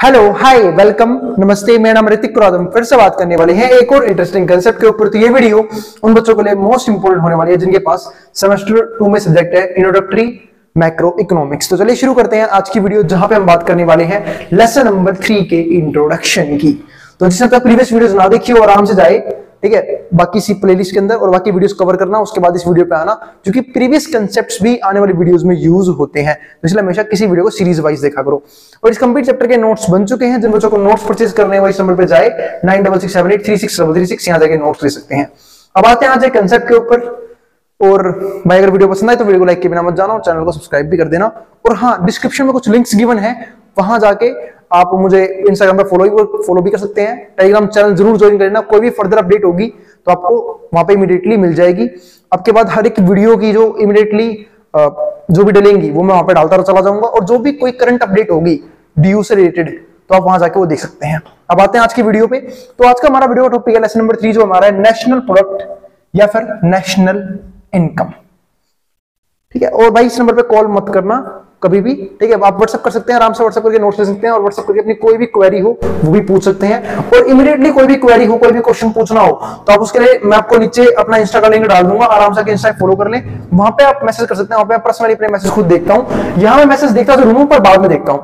Hello hi welcome नमस्ते, मेरा नाम ऋतिक और हम फिर से बात करने वाले हैं एक और इंटरेस्टिंग कंसेप्ट के ऊपर। तो ये वीडियो उन बच्चों के लिए मोस्ट इंपोर्टेंट होने वाली है जिनके पास सेमेस्टर 2 में सब्जेक्ट है इंट्रोडक्टरी मैक्रो इकोनॉमिक्स। तो चलिए शुरू करते हैं आज की वीडियो, जहां पे हम बात करने वाले हैं लेसन नंबर 3 के इंट्रोडक्शन की। तो जिसने तक प्रीवियस वीडियोस ना देखी हो आराम से जाए, ठीक है, बाकी सी प्लेलिस्ट के अंदर और बाकी वीडियोस कवर करना, उसके बाद इस वीडियो पे आना, क्योंकि प्रीवियस कांसेप्ट्स भी आने वाली वीडियोस में यूज होते हैं। तो इसलिए हमेशा किसी वीडियो को सीरीज वाइज देखा करो। और इस कंप्लीट चैप्टर के नोट्स बन चुके हैं, जिन बच्चों को नोट्स परचेज करने हैं वो इस नंबर पे जाए 9667836336, यहां जाके नोट्स ले सकते हैं। अब आते हैं आज एक कांसेप्ट के ऊपर। और भाई अगर वीडियो पसंद आए तो वीडियो को लाइक के बिना मत जाना और चैनल को सब्सक्राइब भी कर देना। और हाँ, डिस्क्रिप्शन में कुछ लिंक्स गिवन है, वहां जाके आप मुझे इंस्टाग्राम पे फॉलो भी कर सकते हैं। टेलीग्राम चैनल जरूर ज्वाइन करना, कोई भी फर्दर अपडेट होगी तो आपको वहां पे इमीडिएटली मिल जाएगी। आपके बाद हर एक वीडियो की जो इमीडिएटली जो भी डलेंगी वो मैं वहां पे डालता चला जाऊंगा, और जो भी कोई करंट अपडेट होगी ड्यू से रिलेटेड तो आप वहां जाके वो देख सकते हैं। अब आते हैं आज की वीडियो पे। तो आज का हमारा वीडियो टॉपिक है लेसन नंबर 3, जो हमारा है नेशनल प्रोडक्ट या फिर नेशनल इनकम। ठीक है, और भाई इस नंबर पे कॉल मत करना कभी भी, ठीक है। आप व्हाट्सएप कर सकते हैं, आराम से व्हाट्सएप करके नोट्स ले सकते हैं, और व्हाट्सएप करके अपनी कोई भी क्वेरी हो वो भी पूछ सकते हैं। और इमीडिएटली कोई भी क्वेरी हो, कोई भी क्वेश्चन पूछना हो तो आप उसके लिए मैं आपको नीचे अपना इंस्टा का लिंक डाल दूंगा, आराम से इंस्टा फॉलो कर लें, वहां पे आप मैसेज कर सकते हैं। वहां पे पर्सनली अपने मैसेज खुद देखता हूं, यहां मैं मैसेज देखता जरूर हूं पर बाद में देखता हूं,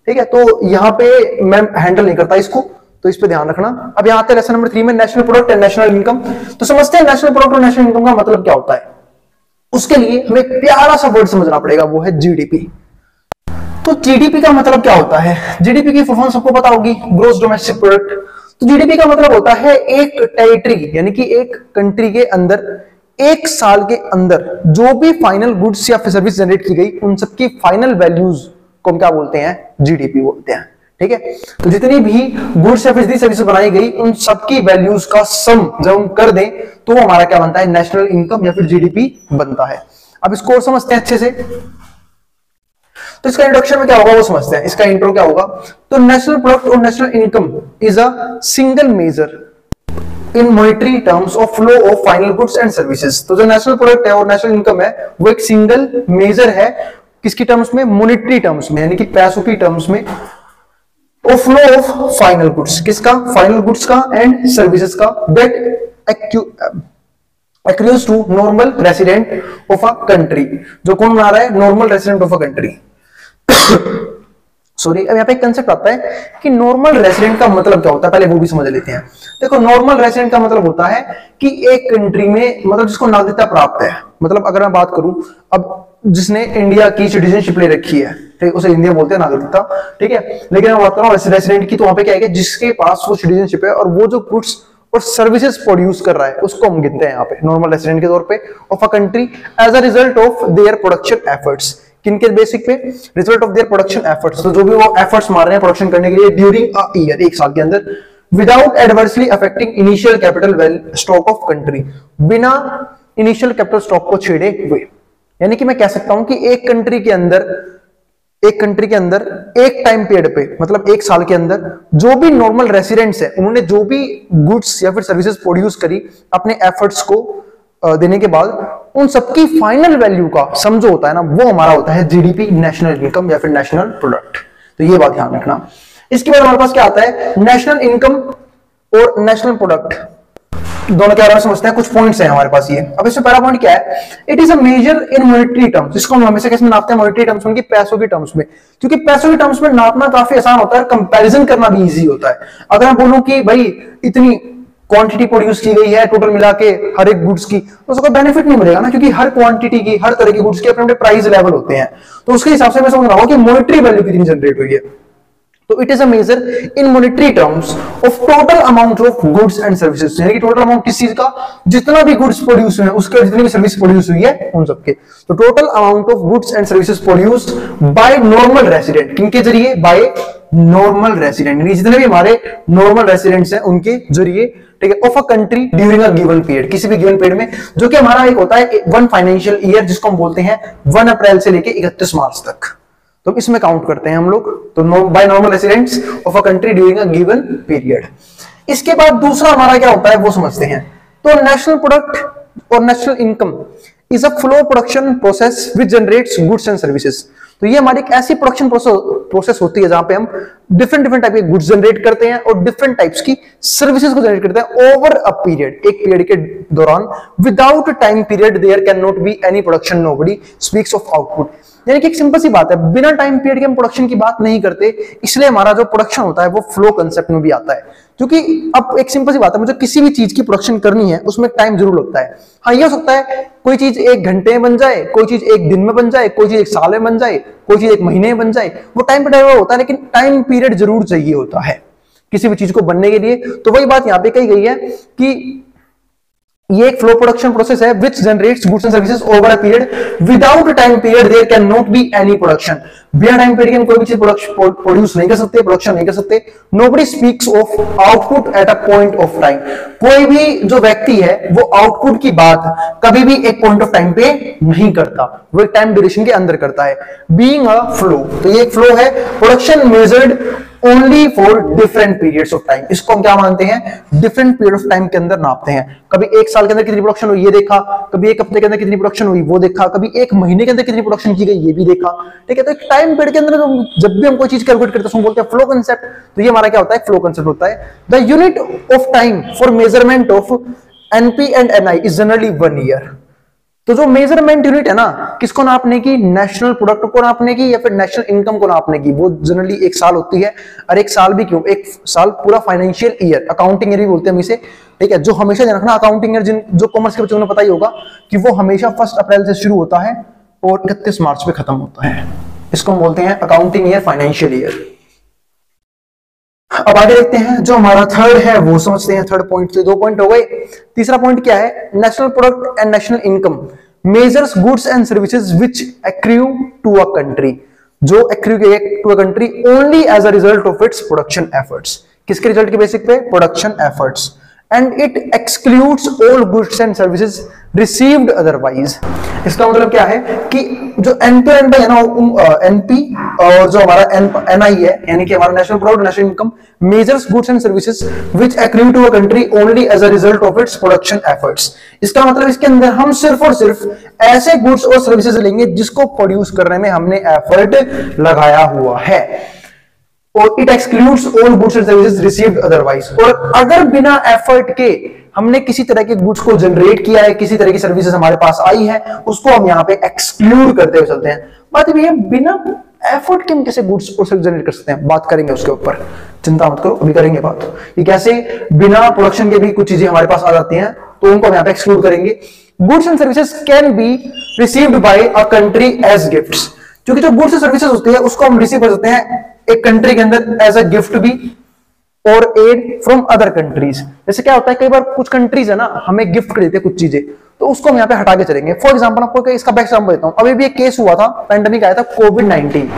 ठीक है। तो यहाँ पे मैं हैंडल नहीं करता इसको, तो इस पे ध्यान रखना। अब यहाँ आते हैं लेसन नंबर 3 में national product and national income. तो समझते हैं नेशनल प्रोडक्ट और नेशनल इनकम का मतलब क्या होता है। उसके लिए हमें प्यारा सा वर्ड समझना पड़ेगा, वो है जीडीपी। तो जीडीपी का मतलब क्या होता है? जीडीपी की फुल फॉर्म सबको पता होगी, ग्रोस डोमेस्टिक प्रोडक्ट। तो जीडीपी का मतलब होता है एक टेरिटरी यानी कि एक कंट्री के अंदर एक साल के अंदर जो भी फाइनल गुड्स या फिर सर्विस जनरेट की गई उन सबकी फाइनल वैल्यूज को हम क्या बोलते हैं? जीडीपी बोलते हैं, ठीक है। तो जितनी भी गुड्स या फिर सर्विस बनाई गई उन सबकी वैल्यूज का सम जब हम कर दें तो हमारा क्या बनता है? नेशनल इनकम या फिर जीडीपी बनता है। अब इसको और समझते हैं अच्छे से। तो इसका इंट्रोडक्शन में क्या होगा वो समझते हैं। इसका इंट्रो क्या होगा? तो नेशनल प्रोडक्ट और national income is a single measure in monetary terms of flow of final goods and services. तो जो नेशनल प्रोडक्ट है और नेशनल इनकम है वो एक सिंगल मेजर है, किसकी टर्म्स में? मॉनेटरी टर्म्स में, यानी कि पैसों की टर्म्स में, of flow of final goods, किसका? फाइनल गुड्स का एंड सर्विसेज का, that accrues to normal resident of a country। जो कौन बना रहा है? Normal resident of a country. Sorry, अब यहाँ पे एक कंसेप्ट आता है कि नॉर्मल रेसिडेंट का मतलब क्या होता है, पहले वो भी समझ लेते हैं। देखो, नॉर्मल रेसिडेंट का मतलब होता है कि एक कंट्री में, मतलब जिसको नागरिकता प्राप्त है, मतलब अगर मैं बात करूं, अब जिसने इंडिया की सिटीजनशिप ले रखी है, ठीक, उसे इंडिया बोलते हैं नागरिकता, ठीक है। लेकिन मैं बात कर रहा हूं रेसिडेंट की, तो वहां पे क्या है? जिसके पास वो सिटीजनशिप है और वो जो गुड्स और सर्विसेज प्रोड्यूस कर रहा है उसको हम गिनते हैं यहाँ पे नॉर्मल रेसिडेंट के तौर पे of a country as a result of their production efforts. किनके बेसिक पे? Result of their production efforts. तो जो भी वो एफर्ट्स मार रहे हैं प्रोडक्शन करने के लिए ड्यूरिंग अ ईयर, एक साल के अंदर, without adversely affecting initial capital well stock of country, बिना इनिशियल कैपिटल स्टॉक को छेड़े हुए। यानी कि मैं कह सकता हूं कि एक कंट्री के अंदर एक टाइम पीरियड पे, मतलब एक साल के अंदर, जो भी नॉर्मल रेसिडेंट्स है उन्होंने जो भी गुड्स या फिर सर्विसेज प्रोड्यूस करी अपने एफर्ट्स को देने के बाद, उन सबकी फाइनल वैल्यू का सम जो होता है ना, वो हमारा होता है जीडीपी, नेशनल इनकम या फिर नेशनल प्रोडक्ट। तो ये बात ध्यान रखना। इसके बाद हमारे पास क्या आता है? नेशनल इनकम और नेशनल प्रोडक्ट दोनों के बारे में समझते हैं। कुछ पॉइंट्स हैं हमारे पास ये। अब इसमें पहला पॉइंट क्या है? It is a measure in monetary terms. इसको हम हमेशा किस में नापते हैं? मॉनेटरी टर्म्स में, पैसों की टर्म्स में, क्योंकि पैसों की टर्म्स में नापना काफी आसान होता है, कंपैरिजन करना भी इजी होता है। अगर मैं बोलूं कि भाई इतनी क्वांटिटी प्रोड्यूस की गई है टोटल मिला के हर एक गुड्स की, तो उसका बेनिफिट नहीं मिलेगा ना, क्योंकि हर क्वांटिटी की, हर तरह की गुड्स के अपने प्राइस लेवल होते हैं। तो उसके हिसाब से मैं समझ रहा हूं कि मॉनेटरी वैल्यू कितनी जनरेट हुई है। तो it is a measure in monetary terms of total amount of goods and services, यानी कि टोटल अमाउंट किस चीज का? जितना भी गुड्स प्रोड्यूस हुए हैं उसके, जितनी भी सर्विस प्रोड्यूस हुई है उन सबके। तो total amount of goods and services produced by normal resident, किनके जरिए? बाय नॉर्मल रेसिडेंट, यानी जितने भी हमारे नॉर्मल रेसिडेंट्स हैं उनके जरिए, ठीक है, of a country during a given period, किसी भी गिवन पीरियड में, जो कि हमारा एक होता है वन फाइनेंशियल ईयर, जिसको हम बोलते हैं 1 अप्रैल से लेके 31 मार्च तक। तो इसमें काउंट करते हैं हम लोग। तो by normal residents of a country during a given period. इसके बाद दूसरा हमारा क्या होता है वो समझते हैं। तो नेशनल प्रोडक्ट और national income is a flow production process which generates goods and services. तो ये हमारी एक ऐसी प्रोडक्शन प्रोसेस होती है जहां पे हम डिफरेंट टाइप के गुड्स जनरेट करते हैं और डिफरेंट टाइप्स की सर्विसेज को जनरेट करते हैं ओवर अ पीरियड, एक पीरियड के दौरान। Without time period there can not be any production, nobody speaks of output. यानी कि एक सिंपल सी बात है, बिना टाइम पीरियड के हम प्रोडक्शन की बात नहीं करते, इसलिए हमारा जो प्रोडक्शन होता है वो फ्लो कंसेप्ट में भी आता है। क्योंकि अब एक सिंपल सी बात है, मुझे किसी भी चीज की प्रोडक्शन करनी है उसमें टाइम जरूर लगता है। हाँ, ये हो सकता है कोई चीज 1 घंटे में बन जाए, कोई चीज 1 दिन में बन जाए, कोई चीज 1 साल में बन जाए, कोई चीज 1 महीने में बन जाए, वो टाइम पीरियड होता है, लेकिन टाइम पीरियड जरूर चाहिए होता है किसी भी चीज को बनने के लिए। तो वही बात यहां पे कही गई है कि ये एक फ्लो प्रोडक्शन प्रोसेस है which generates goods and services over a period. Without time period there can not be any production. बिना टाइम पीरियड के हम कोई भी चीज प्रोड्यूस नहीं कर सकते, प्रोडक्शन नहीं कर सकते। Nobody speaks of output at a point of time. कोई भी जो व्यक्ति है वो आउटपुट की बात कभी भी एक पॉइंट ऑफ टाइम पे नहीं करता, वो एक टाइम ड्यूरेशन के अंदर करता है। बीइंग अ फ्लो, तो ये एक फ्लो है, production measured only for different periods of time. इसको हम क्या मानते हैं, डिफरेंट पीरियड ऑफ टाइम के अंदर नापते हैं। कभी 1 साल के अंदर कितनी प्रोडक्शन हुई ये देखा, कभी 1 हफ्ते के अंदर कितनी प्रोडक्शन हुई वो देखा, कभी 1 महीने के अंदर कितनी प्रोडक्शन की गई ये भी देखा। ठीक है, तो एक टाइम पीरियड के अंदर जब भी हम कोई चीज कैलकुलेट करते हैं हम बोलते हैं फ्लो कंसेप्ट। तो ये हमारा क्या होता है, फ्लो कंसेप्ट होता है। The unit of time for measurement of NP and NI is generally 1 year. तो जो मेजरमेंट यूनिट है ना, किसको नापने की, नेशनल प्रोडक्ट को नापने की या फिर नेशनल इनकम को नापने की, वो जनरली 1 साल होती है। और 1 साल भी क्यों, 1 साल पूरा फाइनेंशियल ईयर, अकाउंटिंग ईयर भी बोलते हैं हम इसे। ठीक है, जो हमेशा ध्यान रखना, अकाउंटिंग ईयर जो कॉमर्स के बच्चों को पता ही होगा कि वो हमेशा 1 अप्रैल से शुरू होता है और 31 मार्च पे खत्म होता है। इसको हम बोलते हैं अकाउंटिंग ईयर, फाइनेंशियल ईयर। अब आगे देखते हैं, जो हमारा थर्ड है वो समझते हैं। थर्ड पॉइंट से 2 पॉइंट हो गए। तीसरा पॉइंट क्या है, national product and national income measures goods and services which accrue to a country. जो accrue to a country only as a result of its production efforts. किसके रिजल्ट के basic पे, production efforts. And it excludes all goods and services received otherwise. इसका मतलब क्या है कि जो एनपी एंड है ना, एनपी और जो हमारा एनआई है, यानी कि हमारा national product national income measures goods and services which accrue to a country only as a result of its production efforts. इसका मतलब इसके अंदर हम सिर्फ और सिर्फ ऐसे गुड्स और सर्विसेज लेंगे जिसको प्रोड्यूस करने में हमने एफर्ट लगाया हुआ है। और it excludes all goods and services received otherwise. और अगर बिना एफर्ट के हमने किसी तरह के गुड्स को जनरेट किया है, किसी तरह की सर्विसेज हमारे पास आई है, उसको हम यहाँ पे एक्सक्लूड करते हुए चलते हैं। बात ये है, बिना एफर्ट के हम कैसे गुड्स और सर्विस जनरेट कर सकते हैं, बात करेंगे उसके ऊपर, चिंता मत करो, अभी करेंगे बात कि कैसे बिना प्रोडक्शन के भी कुछ चीजें हमारे पास आ जाती हैं, तो उनको हम यहाँ पे एक्सक्लूड करेंगे। Goods and services can be received by a country as gifts. क्योंकि जो गुड्स एंड सर्विसेज होती है उसको हम रिसीव कर सकते हैं एक कंट्री के अंदर एज अ गिफ्ट भी, और एड फ्रॉम अदर कंट्रीज। जैसे क्या होता है, कई बार कुछ कंट्रीज है ना हमें गिफ्ट कर देते हैं कुछ चीजें, तो उसको हम यहाँ पे हटा के चलेंगे। फॉर एग्जांपल आपको इसका बेस्ट एग्जांपल देता हूँ। अभी भी एक केस हुआ था, पैंडेमिक आया था कोविड-19।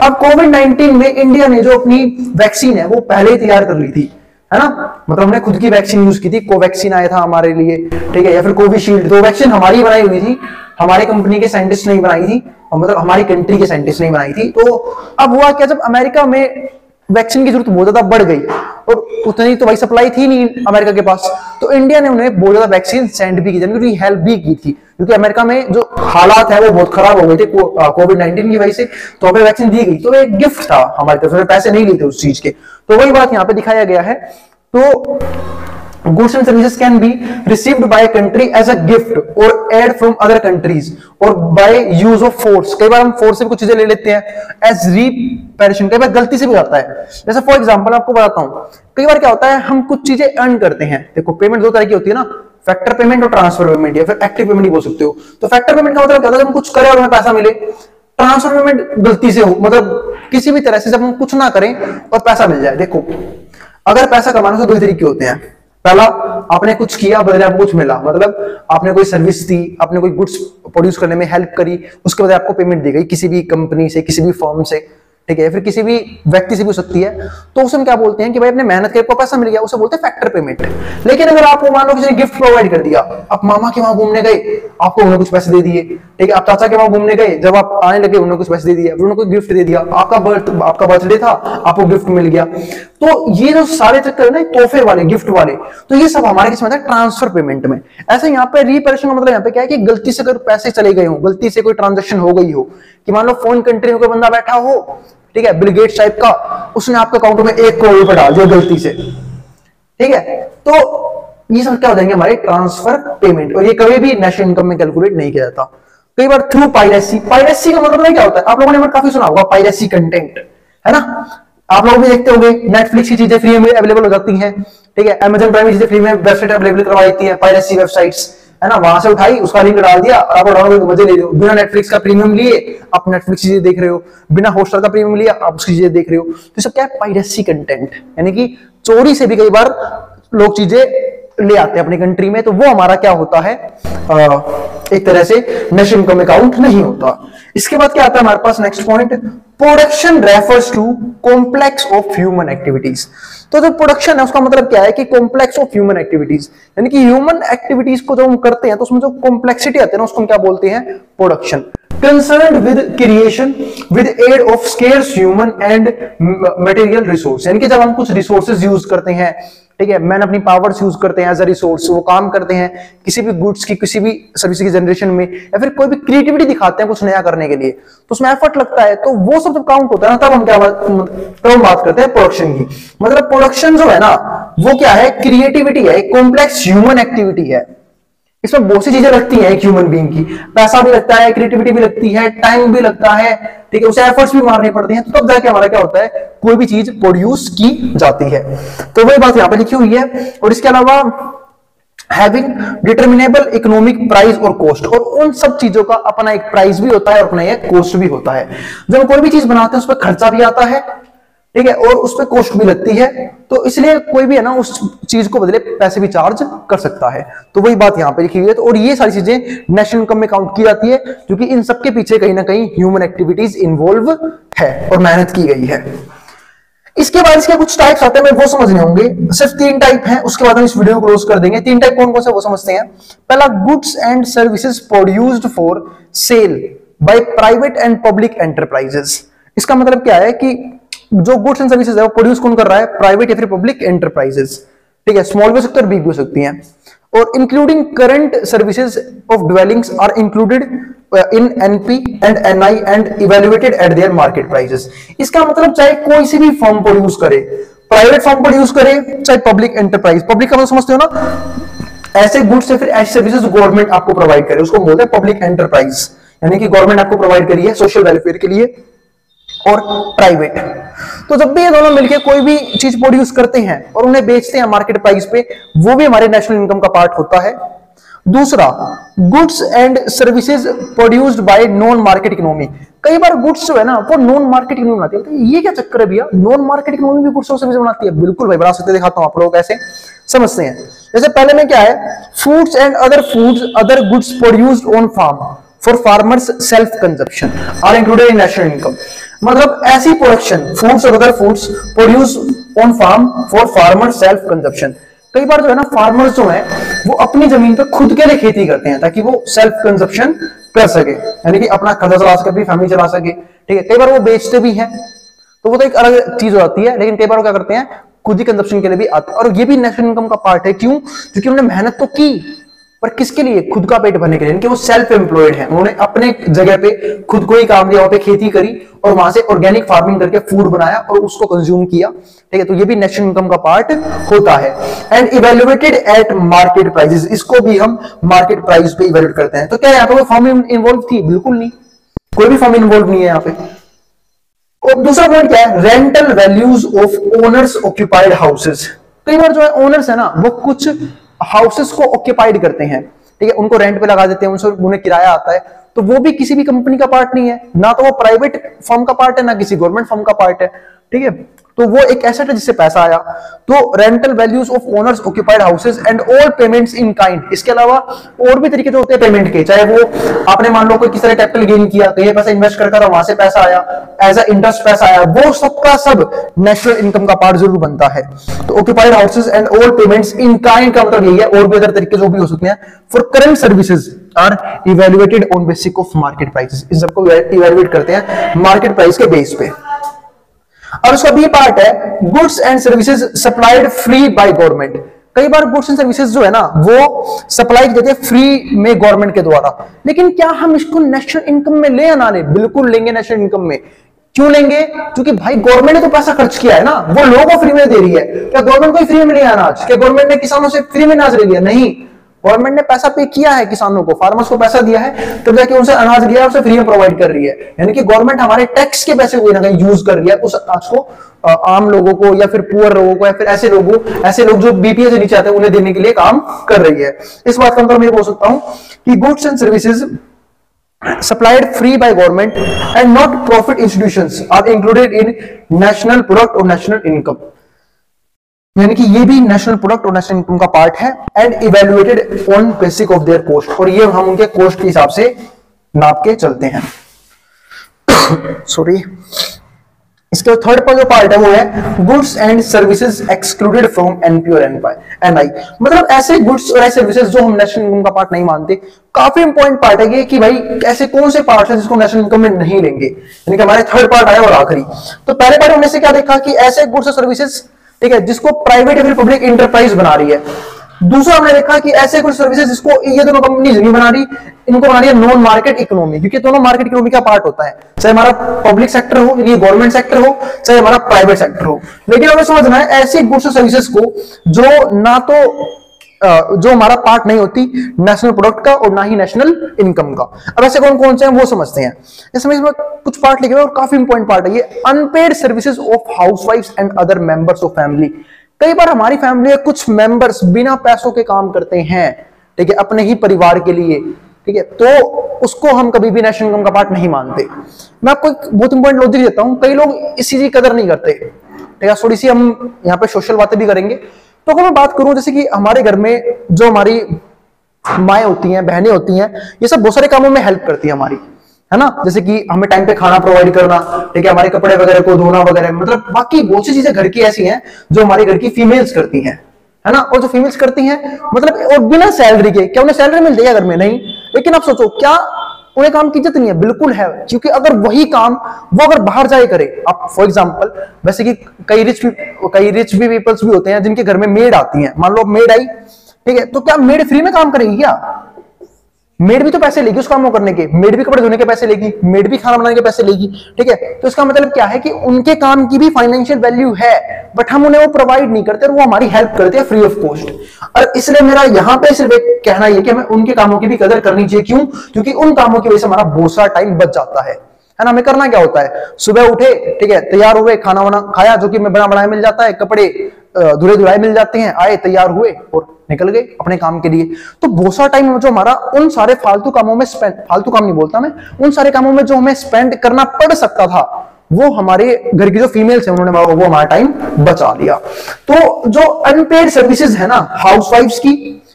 अब कोविड-19 में इंडिया ने जो अपनी वैक्सीन है वो पहले ही तैयार कर ली थी, है ना, मतलब हमने खुद की वैक्सीन यूज की थी। कोवैक्सीन आया था हमारे लिए, ठीक है, या फिर कोविशील्ड, तो वैक्सीन हमारी बनाई हुई थी, हमारी कंपनी के साइंटिस्ट नहीं बनाई थी, मतलब हमारी कंट्री के साइंटिस्ट नहीं बनाई थी। तो अब हुआ क्या, जब अमेरिका में वैक्सीन की जरूरत बहुत ज्यादा बढ़ गई और उतनी तो भाई सप्लाई थी नहीं अमेरिका के पास, तो इंडिया ने उन्हें बहुत ज्यादा वैक्सीन सेंड भी की, उनकी हेल्प भी की थी। क्योंकि अमेरिका में जो हालात है वो बहुत खराब हो गए थे कोविड-19 की वजह से, तो हमें वैक्सीन दी गई, तो एक गिफ्ट था हमारी तरफ से, पैसे नहीं लिए थे उस चीज के। तो वही बात यहाँ पे दिखाया गया है। तो goods and services can be received by a country as a gift or aid from other countries or by use of force। कई बार हम फोर्स से भी कुछ चीजें ले लेते हैं as reparation, कई बार गलती से भी आता है। जैसे फॉर एग्जांपल आपको बताता हूं, कई बार क्या होता है, हम कुछ चीजें अर्न करते हैं। देखो, पेमेंट 2 तरह की होती है ना, फैक्टर पेमेंट और ट्रांसफर पेमेंट, या फिर एक्टिव पेमेंट भी बोल सकते हो। तो फैक्टर पेमेंट का मतलब क्या होता है, हम कुछ करें और हमें पैसा मिले। ट्रांसफर पेमेंट गलती से हो, मतलब किसी भी तरह से जब हम कुछ ना करें और पैसा मिल जाए। देखो, अगर पैसा कमाने से 2 तरीके होते हैं। पहला, आपने कुछ किया, बदले आपको कुछ मिला, मतलब आपने कोई सर्विस दी, आपने कोई गुड्स प्रोड्यूस करने में हेल्प करी, उसके बाद आपको पेमेंट दी गई किसी भी कंपनी से, किसी भी फर्म से, ठीक है, फिर किसी भी व्यक्ति से भी हो सकती है। तो उसे हम क्या बोलते हैं कि भाई अपने मेहनत के पैसा मिल गया, उसे बोलते हैं फैक्टर पेमेंट। लेकिन अगर आपको मान लो किसी ने गिफ्ट प्रोवाइड कर दिया, आप मामा के वहां घूमने गए, आपको उन्होंने कुछ पैसे दे दिए, ठीक है, आप चाचा के वहां घूमने गए, जब आप आने लगे उन्होंने कुछ पैसे दे दिया, फिर उन्होंने कोई गिफ्ट दे दिया, आपका बर्थडे था, आपको गिफ्ट मिल गया। तो ये जो सारे चक्कर है ना तोहफे वाले, गिफ्ट वाले, तो ये सब हमारे किस में आता है, ट्रांसफर पेमेंट में। ऐसे यहाँ पे रीपैरिएशन का मतलब यहाँ पे क्या है कि गलती से अगर पैसे चले गए हो, गलती से कोई ट्रांजेक्शन हो गई हो, कि मान लो फॉरेन कंट्री में कोई बंदा बैठा हो, ठीक है, बिल गेट्स टाइप का, उसने आपके अकाउंट में 1 करोड़ रुपए डाल दिया गलती से, ठीक है, तो ये सब क्या हो जाएंगे हमारे ट्रांसफर पेमेंट, और ये कभी भी नेशनल इनकम में कैलकुलेट नहीं किया जाता। कई बार थ्रू पायरेसी, पायरेसी का मतलब क्या होता है, आप लोगों ने काफी सुना होगा पायरेसी कंटेंट, है ना, आप लोग भी देखते होंगे, नेटफ्लिक्स की चीजें फ्री में अवेलेबल हो जाती हैं, ठीक है, अमेजन प्राइम की चीजें फ्री में वेबसाइट अवेलेबल करवा देती है, पायरेसी वेबसाइट्स, है ना, वहां से उठाई, उसका लिंक डाल दिया और आप डाउनलोड करके मजे ले लो, बिना नेटफ्लिक्स का प्रीमियम लिए आप नेटफ्लिक्स चीजें देख रहे हो, बिना हॉटस्टार का प्रीमियम लिया आप उसकी चीजें देख रहे हो, तो सब क्या है, पायरेसी कंटेंट, यानी कि चोरी से भी कई बार लोग चीजें ले आते हैं अपनी कंट्री में, तो वो हमारा क्या होता है, एक तरह से नेशनल इनकम अकाउंट नहीं होता। इसके बाद क्या आता है हमारे पास next point, production refers to complex of human activities. तो जो प्रोडक्शन है उसका मतलब क्या है कि कॉम्प्लेक्स ऑफ ह्यूमन एक्टिविटीज, यानी कि ह्यूमन एक्टिविटीज को जो हम करते हैं तो उसमें जो कॉम्प्लेक्सिटी आती है ना उसको हम क्या बोलते हैं, production. Concerned with creation with aid of scarce human and material resource, यानी कि जब हम कुछ रिसोर्सेज यूज करते हैं, ठीक है, मैन अपनी पावर्स यूज करते हैं एज अ रिसोर्स, वो काम करते हैं किसी भी गुड्स की, किसी भी सर्विस की जनरेशन में, या फिर कोई भी क्रिएटिविटी दिखाते हैं कुछ नया करने के लिए, तो उसमें एफर्ट लगता है, तो वो सब जब काउंट होता है ना तब हम बात करते हैं प्रोडक्शन की। मतलब प्रोडक्शन जो है ना वो क्या है, क्रिएटिविटी है, कॉम्प्लेक्स ह्यूमन एक्टिविटी है, इसमें बहुत सी चीजें लगती हैं एक ह्यूमन बीइंग की, पैसा भी लगता है, क्रिएटिविटी भी लगती है, टाइम भी लगता है, ठीक है, उसे एफर्ट्स भी मारने पड़ते हैं, तो तब जाके हमारा क्या होता है, कोई भी चीज प्रोड्यूस की जाती है। तो वही बात यहाँ पे लिखी हुई है। और इसके अलावा हैविंग डिटरमिनेबल इकोनॉमिक प्राइस और कॉस्ट, और उन सब चीजों का अपना एक प्राइस भी होता है और अपना एक कॉस्ट भी होता है। जब कोई भी चीज बनाते हैं उस पर खर्चा भी आता है, ठीक है, और उस पर कॉस्ट भी लगती है, तो इसलिए कोई भी है ना उस चीज को बदले पैसे भी चार्ज कर सकता है। तो वही बात यहाँ पे लिखी हुई है। तो और ये सारी चीजें नेशनल इनकम में काउंट की जाती है, क्योंकि इन सबके पीछे कहीं ना कहीं ह्यूमन एक्टिविटीज इन्वॉल्व है और मेहनत की गई है। इसके बाद इसके कुछ टाइप्स आते हैं, वो समझने होंगे, सिर्फ 3 टाइप हैं, उसके बाद हम इस वीडियो को क्लोज कर देंगे। 3 टाइप कौन कौन से वो समझते हैं। पहला, goods and services produced for sale by private and public enterprises. इसका मतलब क्या है कि जो गुड्स एंड सर्विसेज है वो प्रोड्यूस कौन कर रहा है, प्राइवेट या फिर पब्लिक एंटरप्राइजेस, ठीक है, स्मॉल भी हो सकते हैं और बिग भी हो सकती हैं। और including current services of dwellings are included in NP and NI and evaluated at their market prices. इसका मतलब चाहे कोई सी भी फर्म प्रोड्यूस करे, प्राइवेट फर्म प्रोड्यूस करे, चाहे पब्लिक एंटरप्राइज, पब्लिक का मतलब समझते हो ना, ऐसे गुड्स या फिर ऐसी सर्विसेज गवर्नमेंट आपको प्रोवाइड करे उसको बोलते हैं पब्लिक एंटरप्राइज, यानी कि गवर्नमेंट आपको प्रोवाइड करी है सोशल वेलफेयर के लिए, और प्राइवेट। तो जब भी ये दोनों मिलकर कोई भी चीज प्रोड्यूस करते हैं और उन्हें बेचते हैं मार्केट प्राइस पे, वो भी हमारे नेशनल इनकम का पार्ट होता है। दूसरा, goods and services produced by non market economy. कई बार गुड्स जो है ना वो नॉन मार्केट इकोनॉमी बनाती है, तो ये क्या चक्कर है भैया, नॉन मार्केट इकोनॉमी भी गुड्स और सर्विसेज बनाती है। बिल्कुल भाई, बना सकते, दिखाता हूं आप लोग कैसे समझते हैं। जैसे पहले में क्या है, foods and other goods produced on farm for farmers self consumption are included in national income. मतलब ऐसी प्रोडक्शन, फूड्स और other foods produce on farm for farmer self consumption. कई बार जो है ना फार्मर्स जो है वो अपनी जमीन पे खुद के लिए खेती करते हैं ताकि वो सेल्फ कंजप्शन कर सके, यानी कि अपना खर्चा चला सके, अपनी फैमिली चला सके, ठीक है। कई बार वो बेचते भी हैं, तो वो तो एक अलग चीज हो जाती है, लेकिन कई बार वो क्या करते हैं, खुद ही कंजप्शन के लिए भी आते हैं, और ये भी नेशनल इनकम का पार्ट है। क्यों? क्योंकि उन्होंने मेहनत तो की, पर किसके लिए? खुद का पेट भरने के लिए, कि वो सेल्फ एम्प्लॉयड है, उन्होंने अपने जगह पे खुद को ही काम दिया, वहां पे खेती करी और वहां से ऑर्गेनिक फार्मिंग करके फूड बनाया और उसको कंज्यूम किया, ठीक है। तो ये भी नेशनल इनकम का पार्ट होता है। And evaluated eight market prices, इसको भी हम मार्केट प्राइस पे इवैल्यूएट करते हैं। तो क्या यहाँ पे कोई फॉर्म इन्वॉल्व थी? बिल्कुल नहीं, कोई भी फॉर्म इन्वॉल्व नहीं है यहाँ पे। और दूसरा पॉइंट क्या है, rental values of owners occupied houses. कई बार जो है ओनर्स है ना वो कुछ हाउसेस को ऑक्यूपाइड करते हैं, ठीक है, उनको रेंट पे लगा देते हैं, उनसे उन्हें किराया आता है, तो वो भी किसी भी कंपनी का पार्ट नहीं है, ना तो वो प्राइवेट फर्म का पार्ट है ना किसी गवर्नमेंट फर्म का पार्ट है, ठीक है। तो वो एक एसेट है जिससे पैसा आया। तो rental values of owners occupied houses and all payments in kind. इसके अलावा और भी तरीके जो होते हैं पेमेंट के, चाहे वो आपने मान लो कोई किसी तरह कैपिटल गेन किया, तो ये पैसा इन्वेस्ट कर वहां से पैसा आया, एज अ इंटरेस्ट पैसा आया, वो सबका सब नेशनल इनकम का पार्ट जरूर बनता है। तो occupied houses and all payments in kind का मतलब यही है, और भी अदर तरीके जो भी हो सकते हैं। For current services are evaluated on basis of market prices. इन सबको इवैल्यूएट करते हैं मार्केट प्राइस के बेस पे। और उसका बी पार्ट है goods and services supplied free by government. कई बार गुड्स एंड सर्विसेज जो है ना वो सप्लाई देते हैं फ्री में गवर्नमेंट के द्वारा, लेकिन क्या हम इसको नेशनल इनकम में ले या ना ले? बिल्कुल लेंगे नेशनल इनकम में। क्यों लेंगे? क्योंकि भाई गवर्नमेंट ने तो पैसा खर्च किया है ना, वो लोगों को फ्री में दे रही है। क्या गवर्नमेंट को फ्री में मिलेगा अनाज? क्या गवर्नमेंट ने किसानों से फ्री में अनाज ले लिया? नहीं, गवर्नमेंट ने पैसा पे किया है किसानों को, फार्मर्स को पैसा दिया है, तब जाके उनसे अनाज लिया है, उसे फ्री में प्रोवाइड कर रही है। यानी कि गवर्नमेंट हमारे टैक्स के पैसे कोई ना कहीं यूज कर रही है उस अनाज को आम लोगों को या फिर पुअर लोगों को या फिर ऐसे लोग जो बीपीए से नीचे आते हैं उन्हें देने के लिए काम कर रही है। इस बात का मतलब मैं बोल सकता हूं कि goods and services supplied free by government and not profit institutions are included in national product or national income। यानी कि ये भी नेशनल प्रोडक्ट और नेशनल इनकम का पार्ट है and evaluated on basic of their cost, और ये हम उनके कॉस्ट के हिसाब से नाप के चलते हैं। सॉरी, इसके थर्ड पर जो पार्ट है वो है goods and services excluded from NP और एनआई। मतलब ऐसे गुड्स और ऐसे सर्विसेज जो हम नेशनल इनकम का पार्ट नहीं मानते। काफी इंपॉर्टेंट पार्ट है ये कि भाई ऐसे कौन से पार्ट है जिसको नेशनल इनकम में नहीं लेंगे, यानी कि हमारे थर्ड पार्ट आया और आखिरी। तो पहले पार्ट हमने से क्या देखा कि ऐसे गुड्स और सर्विसेज, ठीक है, जिसको प्राइवेट या फिर पब्लिक इंटरप्राइज बना रही है। दूसरा हमने देखा कि ऐसे कुछ सर्विसेज जिसको ये दोनों कंपनीज नहीं बना रही, इनको बना रही है नॉन मार्केट इकोनॉमी, क्योंकि दोनों मार्केट इकोनॉमी का पार्ट होता है, चाहे हमारा पब्लिक सेक्टर हो यानी गवर्नमेंट सेक्टर हो, चाहे हमारा प्राइवेट सेक्टर हो। लेकिन हमें समझना है ऐसे गुड्स और सर्विसेज को जो ना तो जो हमारा पार्ट नहीं होती नेशनल प्रोडक्ट का और ना ही नेशनल इनकम का। अब ऐसे कौन कौन से हैं वो समझते हैं। इसमें कुछ पार्ट लिखे हुए और काफी इंपॉर्टेंट पार्ट है ये, unpaid services of housewifes and other members of family. कई बार हमारी फैमिली में कुछ मेंबर्स बिना पैसों के काम करते हैं, ठीक है, अपने ही परिवार के लिए, ठीक है, तो उसको हम कभी भी नेशनल इनकम का पार्ट नहीं मानते। मैं आपको एक बहुत इंपॉर्टेंट लॉजिक देता हूं, कई लोग इस चीज की कदर नहीं करते, ठीक है। थोड़ी सी हम यहाँ पे सोशल बातें भी करेंगे। तो अगर मैं बात करूं जैसे कि हमारे घर में जो हमारी माएँ होती हैं, बहनें होती हैं, ये सब बहुत सारे कामों में हेल्प करती है हमारी, है ना, जैसे कि हमें टाइम पे खाना प्रोवाइड करना, ठीक है, हमारे कपड़े वगैरह को धोना वगैरह, मतलब बाकी बहुत सी चीजें घर की ऐसी हैं जो हमारे घर की फीमेल्स करती हैं, है ना। और जो फीमेल्स करती हैं मतलब और बिना सैलरी के, क्या उन्हें सैलरी मिलती है घर में? नहीं। लेकिन आप सोचो क्या उन्हें काम की इज्जत नहीं है? बिल्कुल है, क्योंकि अगर वही काम वो अगर बाहर जाए करे, आप फॉर एग्जांपल वैसे कि कई रिच भी पीपल्स भी होते हैं जिनके घर में मेड आती है, मान लो मेड आई, ठीक है, तो क्या मेड फ्री में काम करेगी? क्या मेड भी तो पैसे लेगी उस काम को करने के, मेड भी कपड़े धोने के पैसे लेगी, मेड भी खाना बनाने के पैसे लेगी, ठीक है। तो इसका मतलब क्या है कि उनके काम की भी फाइनेंशियल वैल्यू है, बट हम उन्हें वो प्रोवाइड नहीं करते और वो हमारी हेल्प करते हैं फ्री ऑफ कॉस्ट। और इसलिए मेरा यहाँ पे सिर्फ एक कहना है कि हमें उनके कामों की भी कदर करनी चाहिए। क्यों? क्योंकि उन कामों की वजह से हमारा बहुत सारा टाइम बच जाता है ना। हमें करना क्या होता है, सुबह उठे, ठीक है, तैयार हुए, खाना वाना खाया जो कि बना बनाया मिल जाता है, कपड़े धुले धुलाए मिल जाते हैं, आए तैयार हुए और निकल गए अपने काम के लिए। तो बहुत सारा टाइम जो हमारा उन सारे फालतू कामों में स्पेंड, फालतू काम नहीं बोलता मैं, उन सारे कामों में जो हमें स्पेंड करना पड़ सकता था, वो हमारे घर की जो फीमेल्स हैं उन्होंने वो हमारा टाइम बचा लिया। तो जो अनपेड सर्विसेज है ना हाउसवाइफ्स की,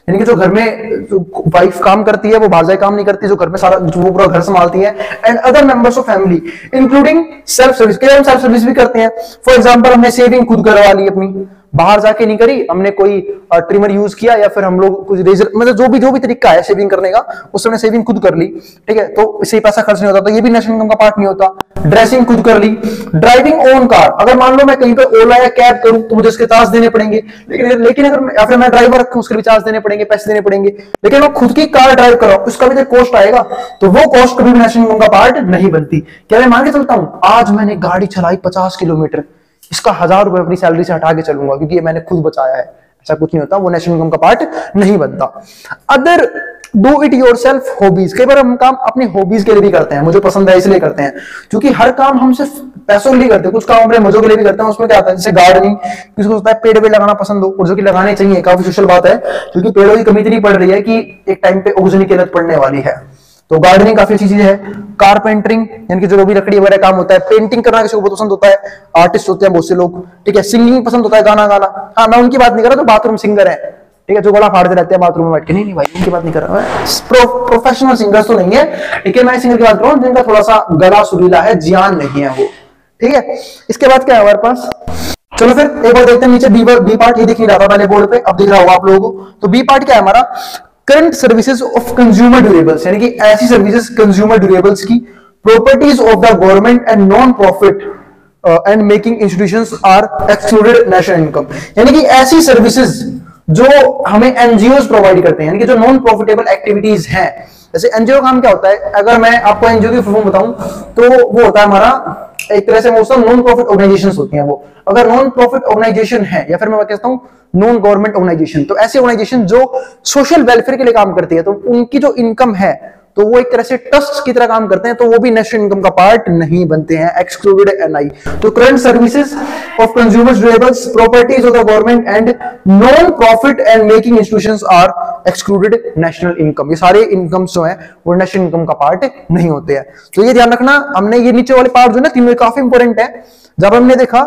यानी कि जो घर में जो वाइफ काम करती है वो बाहर जाए काम नहीं करती, जो घर में सारा वो पूरा घर संभालती है, and other members of family including self service. कई हम सेल्फ सर्विस भी करते हैं। फॉर एग्जांपल हमने सेविंग खुद करवा ली अपनी, बाहर जाके नहीं करी, हमने कोई ट्रिमर यूज किया या फिर हम लोग कुछ रेजर, मतलब जो भी तरीका है सेविंग करने का, उससे हमने सेविंग खुद कर ली, ठीक है, तो इससे पैसा खर्च नहीं होता, तो ये भी नेशनल इनकम का पार्ट नहीं होता। ड्रेसिंग खुद कर ली, ड्राइविंग ओन कार, अगर मान लो मैं कहीं पे ओला या कैब करूं तो मुझे उसके चार्ज देने पड़ेंगे, लेकिन अगर या फिर मैं ड्राइवर रखूं उसके भी चार्ज देने पड़ेंगे, पैसे देने पड़ेंगे। लेकिन मैं खुद की कार ड्राइव कर रहा हूं उसका भी तो कॉस्ट आएगा, तो वो कॉस्ट कभी भी नेशनल इनकम का पार्ट नहीं बनती। क्या मैं मान के चलता हूं आज मैंने गाड़ी चलाई 50 किलोमीटर, इसका 1000 रुपए अपनी सैलरी से हटा के चलूंगा क्योंकि ये मैंने खुद बचाया है, ऐसा कुछ नहीं होता, वो नेशनल इनकम का पार्ट नहीं बनता। Other do it yourself hobbies, कई बार हम काम अपनी हॉबीज के लिए भी करते हैं, मुझे पसंद है इसलिए करते हैं, क्योंकि हर काम हम सिर्फ पैसों के लिए करते हैं, कुछ काम अपने मजों के लिए भी करते हैं। उसमें क्या आता है, जैसे गार्डनिंग, किसी को होता है पेड़ लगाना पसंद हो, और जो कि लगाने चाहिए, काफी सोशल बात है, क्योंकि पेड़ों की कमी इतनी पड़ रही है कि एक टाइम पे ऑक्सीजन की किल्लत पड़ने वाली है, तो गार्डनिंग काफी अच्छी चीज है। कारपेंटरिंग यानी कि जो भी लकड़ी वगैरह काम होता है, पेंटिंग करना किसी को बहुत पसंद होता है, आर्टिस्ट होते हैं बहुत से लोग, ठीक है, सिंगिंग पसंद होता है, गाना गाना, हाँ मैं उनकी बात नहीं कर रहा, तो बाथरूम सिंगर है, ठीक है, जो गला फाड़ते रहते हैं बाथरूम में बैठ के, नहीं भाई उनकी बात नहीं कर रहा मैं, प्रोफेशनल सिंगर्स तो नहीं है, लेकिन मैं सिंगर की बात कर रहा हूँ जिनका थोड़ा सा गला सुरीला है, ज्ञान नहीं है वो, ठीक है। इसके बाद क्या है हमारे पास, चलो फिर एक बार देखते हैं नीचे बी पार्ट, ये दिख नहीं रहा था पहले बोर्ड पे, अब दिख रहा होगा आप लोगों को। तो बी पार्ट क्या है हमारा, current services of consumer durables, यानी कि ऐसी सर्विसेज कंज्यूमर ड्यूरेबल्स की, properties of the government and non profit and making institutions are excluded national income. यानी कि ऐसी सर्विसेज जो हमें एनजीओ प्रोवाइड करते हैं, यानी कि जो नॉन प्रॉफिटेबल एक्टिविटीज हैं। जैसे एनजीओ काम क्या होता है, अगर मैं आपको एनजीओ की फुल फॉर्म बताऊं तो वो होता है हमारा एक तरह से नॉन प्रॉफिट ऑर्गेनाइजेशंस होती हैं वो। अगर नॉन प्रॉफिट ऑर्गेनाइजेशन है या फिर मैं कहता हूं नॉन गवर्नमेंट ऑर्गेनाइजेशन, तो ऐसी ऑर्गेनाइजेशन जो सोशल वेलफेयर के लिए काम करती है, तो उनकी जो इनकम है तो वो एक तरह से ट्रस्ट की तरह काम करते हैं, तो वो भी नेशनल इनकम का पार्ट नहीं बनते हैं, एक्सक्लूडेड एनआई। तो current services of consumers durables properties of the government and non profit and making institutions are excluded national income. ये सारे इनकम्स जो हैं वो नेशनल इनकम का पार्ट नहीं होते हैं। तो ये ध्यान रखना, हमने ये नीचे वाले पार्ट जो ना तीनों काफी इंपॉर्टेंट है। जब हमने देखा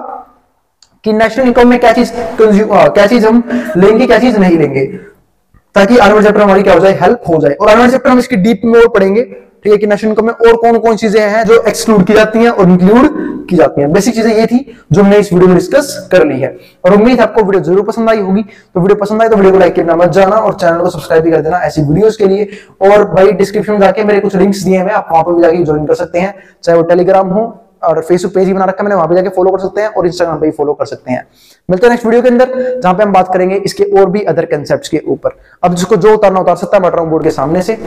कि नेशनल इनकम में क्या चीज हम लेंगे, क्या चीज नहीं लेंगे, ताकि आने वाले चैप्टर हमारी क्या हो जाए, हेल्प हो जाए। और आने वाले चैप्टर हम इसकी डीप में और पढ़ेंगे, ठीक है, कि नेशनल इनकम में और कौन कौन चीजें हैं जो एक्सक्लूड की जाती हैं और इंक्लूड की जाती हैं। बेसिक चीजें ये थी जो हमने इस वीडियो में डिस्कस कर ली है, और उम्मीद है आपको वीडियो जरूर पसंद आई होगी। तो वीडियो पसंद आए तो वीडियो को लाइक करना मत जाना, और चैनल को सब्सक्राइब भी कर देना ऐसी वीडियोस के लिए। और भाई डिस्क्रिप्शन में जाके मेरे कुछ लिंक्स दिए हैं, आप वहां पर भी जाके ज्वाइन कर सकते हैं, चाहे वो टेलीग्राम हो, और फेसबुक पेज भी बना रखा है मैंने, वहां पे जाके फॉलो कर सकते हैं, और इंस्टाग्राम पे भी फॉलो कर सकते हैं। मिलते हैं नेक्स्ट वीडियो के अंदर, जहां पे हम बात करेंगे इसके और भी अदर कंसेप्ट्स के ऊपर। अब जिसको जो उतारना उतार सकता है, मैं बोर्ड के सामने से।